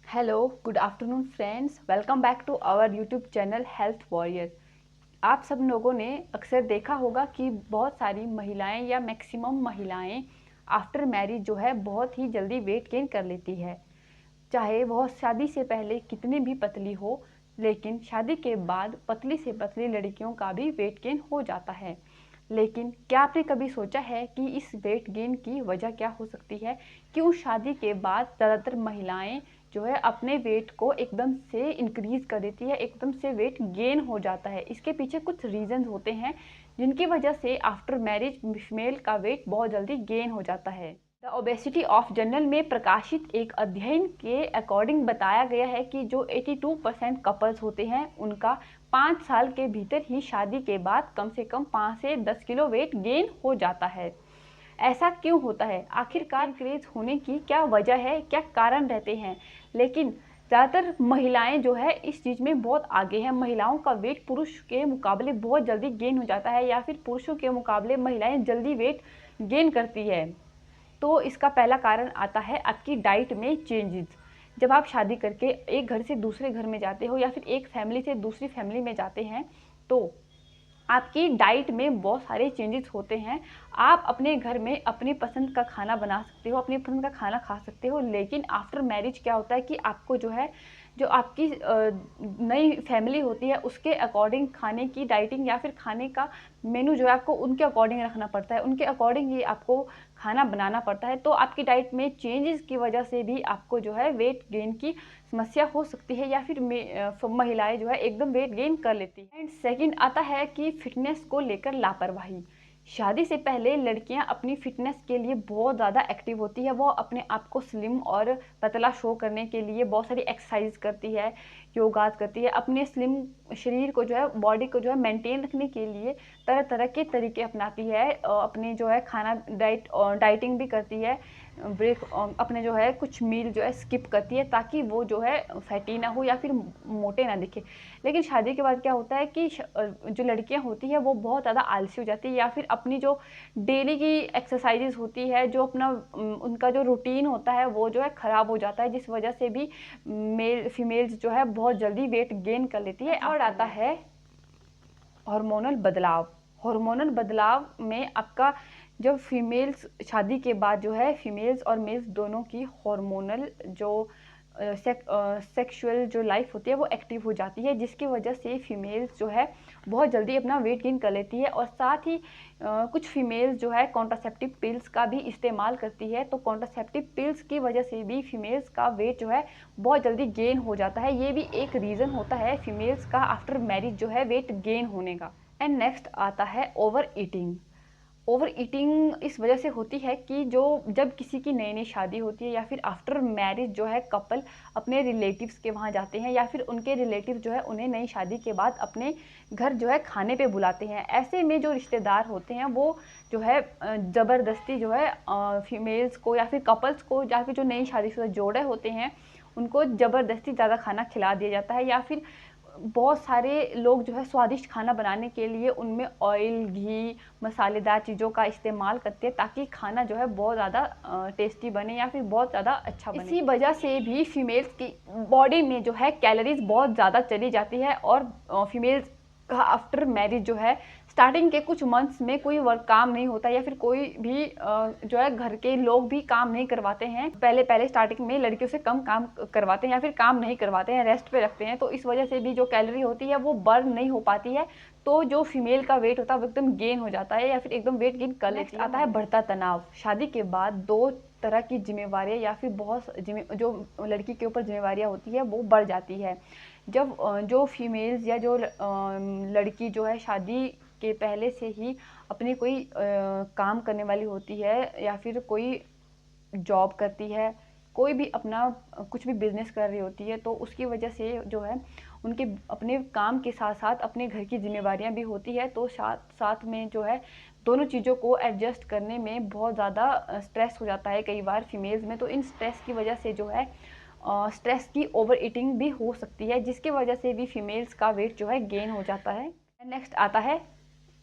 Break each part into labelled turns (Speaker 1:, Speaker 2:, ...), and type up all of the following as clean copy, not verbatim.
Speaker 1: Hello, good afternoon friends. Welcome back to our YouTube channel health warrior. आप सब लोगों ने अक्सर देखा होगा कि बहुत सारी महिलाएं या मैक्सिमम महिलाएं आफ्टर मैरिज जो है बहुत ही जल्दी वेट गेन कर लेती है। चाहे वह शादी से पहले कितनी भी पतली हो, लेकिन शादी के बाद पतली से पतली लड़कियों का भी वेट गेन हो जाता है। लेकिन क्या आपने कभी सोचा है कि इस वेट गेन की वजह क्या हो सकती है? क्यों शादी के बाद ज़्यादातर महिलाएं जो है अपने वेट को एकदम से इंक्रीज कर देती है, एकदम से वेट गेन हो जाता है? इसके पीछे कुछ रीजंस होते हैं जिनकी वजह से आफ्टर मैरिज फीमेल का वेट बहुत जल्दी गेन हो जाता है। द ओबेसिटी ऑफ जर्नल में प्रकाशित एक अध्ययन के अकॉर्डिंग बताया गया है कि जो 82% कपल्स होते हैं उनका 5 साल के भीतर ही शादी के बाद कम से कम 5 से 10 किलो वेट गेन हो जाता है। ऐसा क्यों होता है? आखिरकार इंक्रीज होने की क्या वजह है, क्या कारण रहते हैं? लेकिन ज़्यादातर महिलाएं जो है इस चीज़ में बहुत आगे हैं। महिलाओं का वेट पुरुष के मुकाबले बहुत जल्दी गेन हो जाता है, या फिर पुरुषों के मुकाबले महिलाएं जल्दी वेट गेन करती है। तो इसका पहला कारण आता है आपकी डाइट में चेंजेस। जब आप शादी करके एक घर से दूसरे घर में जाते हो या फिर एक फैमिली से दूसरी फैमिली में जाते हैं, तो आपकी डाइट में बहुत सारे चेंजेस होते हैं। आप अपने घर में अपनी पसंद का खाना बना सकते हो, अपनी पसंद का खाना खा सकते हो, लेकिन आफ्टर मैरिज क्या होता है कि आपको जो है, जो आपकी नई फैमिली होती है उसके अकॉर्डिंग खाने की डाइटिंग या फिर खाने का मेनू जो है आपको उनके अकॉर्डिंग रखना पड़ता है, उनके अकॉर्डिंग ही आपको खाना बनाना पड़ता है। तो आपकी डाइट में चेंजेस की वजह से भी आपको जो है वेट गेन की समस्या हो सकती है, या फिर महिलाएं जो है एकदम वेट गेन कर लेती है। एंड सेकंड आता है कि फिटनेस को लेकर लापरवाही। शादी से पहले लड़कियां अपनी फिटनेस के लिए बहुत ज़्यादा एक्टिव होती है। वो अपने आप को स्लिम और पतला शो करने के लिए बहुत सारी एक्सरसाइज करती है, योगा करती है, अपने स्लिम शरीर को जो है, बॉडी को जो है मेंटेन रखने के लिए तरह तरह के तरीके अपनाती है। अपने जो है खाना डाइटिंग भी करती है, ब्रेक अपने जो है कुछ मील जो है स्किप करती है ताकि वो जो है फैटी ना हो या फिर मोटे ना दिखे। लेकिन शादी के बाद क्या होता है कि जो लड़कियां होती है वो बहुत ज़्यादा आलसी हो जाती है, या फिर अपनी जो डेली की एक्सरसाइजेज होती है, जो अपना उनका जो रूटीन होता है वो जो है ख़राब हो जाता है, जिस वजह से भी मेल फीमेल्स जो है बहुत जल्दी वेट गेन कर लेती है। और आता है हार्मोनल बदलाव। हार्मोनल बदलाव में आपका जब फीमेल्स शादी के बाद जो है फीमेल्स और मेल्स दोनों की हार्मोनल जो सेक्सुअल जो लाइफ होती है वो एक्टिव हो जाती है, जिसकी वजह से फीमेल्स जो है बहुत जल्दी अपना वेट गेन कर लेती है। और साथ ही कुछ फीमेल्स जो है कॉन्ट्रासेप्टिव पिल्स का भी इस्तेमाल करती है, तो कॉन्ट्रासेप्टिव पिल्स की वजह से भी फीमेल्स का वेट जो है बहुत जल्दी गेन हो जाता है। ये भी एक रीज़न होता है फीमेल्स का आफ्टर मैरिज जो है वेट गेन होने का। एंड नेक्स्ट आता है ओवर ईटिंग। ओवर ईटिंग इस वजह से होती है कि जो जब किसी की नई नई शादी होती है या फिर आफ्टर मैरिज जो है कपल अपने रिलेटिव्स के वहाँ जाते हैं, या फिर उनके रिलेटिव जो है उन्हें नई शादी के बाद अपने घर जो है खाने पे बुलाते हैं। ऐसे में जो रिश्तेदार होते हैं वो जो है ज़बरदस्ती जो है फीमेल्स को या फिर कपल्स को या फिर जो नई शादीशुदा जोड़े होते हैं उनको ज़बरदस्ती ज़्यादा खाना खिला दिया जाता है, या फिर बहुत सारे लोग जो है स्वादिष्ट खाना बनाने के लिए उनमें ऑयल, घी, मसालेदार चीज़ों का इस्तेमाल करते हैं ताकि खाना जो है बहुत ज़्यादा टेस्टी बने या फिर बहुत ज़्यादा अच्छा बने। इसी वजह से भी फीमेल्स की बॉडी में जो है कैलोरीज बहुत ज़्यादा चली जाती है, और फीमेल्स का आफ्टर मैरिज जो है स्टार्टिंग के कुछ मंथ्स में कोई वर्क काम नहीं होता, या फिर कोई भी जो है घर के लोग भी काम नहीं करवाते हैं। पहले पहले स्टार्टिंग में लड़कियों से कम काम करवाते हैं या फिर काम नहीं करवाते हैं, रेस्ट पे रखते हैं, तो इस वजह से भी जो कैलोरी होती है वो बर्न नहीं हो पाती है। तो जो फीमेल का वेट होता है वो एकदम गेन हो जाता है या फिर एकदम वेट गेन कर लेती है। आता है बढ़ता तनाव। शादी के बाद दो तरह की जिम्मेवारियाँ या फिर बहुत जो लड़की के ऊपर जिम्मेवारियाँ होती है वो बढ़ जाती है। जब जो फीमेल्स या जो लड़की जो है शादी के पहले से ही अपनी कोई काम करने वाली होती है या फिर कोई जॉब करती है, कोई भी अपना कुछ भी बिजनेस कर रही होती है, तो उसकी वजह से जो है उनके अपने काम के साथ साथ अपने घर की जिम्मेवारियां भी होती है, तो साथ साथ में जो है दोनों चीज़ों को एडजस्ट करने में बहुत ज़्यादा स्ट्रेस हो जाता है कई बार फीमेल्स में। तो इन स्ट्रेस की वजह से जो है स्ट्रेस की ओवर ईटिंग भी हो सकती है, जिसकी वजह से भी फीमेल्स का वेट जो है गेन हो जाता है। नेक्स्ट आता है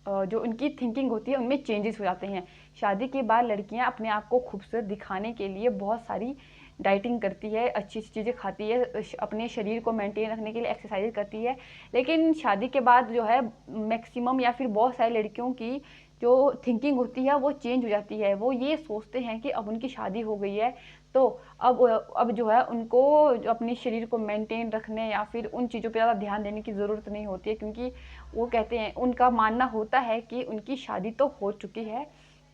Speaker 1: जो उनकी थिंकिंग होती है उनमें चेंजेस हो जाते हैं। शादी के बाद लड़कियां अपने आप को खूबसूरत दिखाने के लिए बहुत सारी डाइटिंग करती है, अच्छी अच्छी चीज़ें खाती है, अपने शरीर को मेंटेन रखने के लिए एक्सरसाइज करती है। लेकिन शादी के बाद जो है मैक्सिमम या फिर बहुत सारी लड़कियों की जो थिंकिंग होती है वो चेंज हो जाती है। वो ये सोचते हैं कि अब उनकी शादी हो गई है तो अब जो है उनको जो अपने शरीर को मेंटेन रखने या फिर उन चीज़ों पे ज़्यादा ध्यान देने की ज़रूरत नहीं होती है, क्योंकि वो कहते हैं, उनका मानना होता है कि उनकी शादी तो हो चुकी है।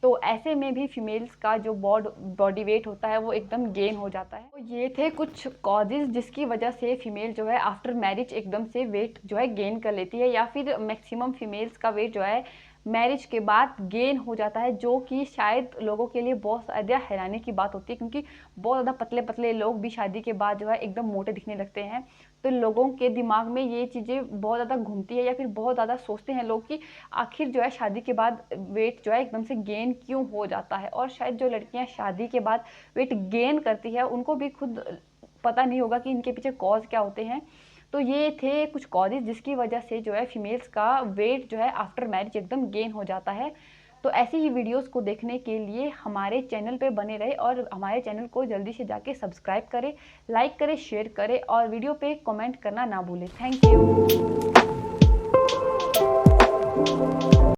Speaker 1: तो ऐसे में भी फीमेल्स का जो बॉडी वेट होता है वो एकदम गेन हो जाता है। तो ये थे कुछ कॉजेज़ जिसकी वजह से फीमेल जो है आफ्टर मैरिज एकदम से वेट जो है गेन कर लेती है, या फिर मैक्सिमम फीमेल्स का वेट जो है मैरिज के बाद गेन हो जाता है, जो कि शायद लोगों के लिए बहुत ज़्यादा हैरानी की बात होती है, क्योंकि बहुत ज़्यादा पतले पतले लोग भी शादी के बाद जो है एकदम मोटे दिखने लगते हैं। तो लोगों के दिमाग में ये चीज़ें बहुत ज़्यादा घूमती है, या फिर बहुत ज़्यादा सोचते हैं लोग कि आखिर जो है शादी के बाद वेट जो है एकदम से गेन क्यों हो जाता है। और शायद जो लड़कियां शादी के बाद वेट गेन करती है उनको भी खुद पता नहीं होगा कि इनके पीछे कॉज क्या होते हैं। तो ये थे कुछ कॉजेज जिसकी वजह से जो है फीमेल्स का वेट जो है आफ्टर मैरिज एकदम गेन हो जाता है। तो ऐसी ही वीडियोस को देखने के लिए हमारे चैनल पे बने रहे और हमारे चैनल को जल्दी से जाके सब्सक्राइब करें, लाइक करें, शेयर करें और वीडियो पे कमेंट करना ना भूलें। Thank you.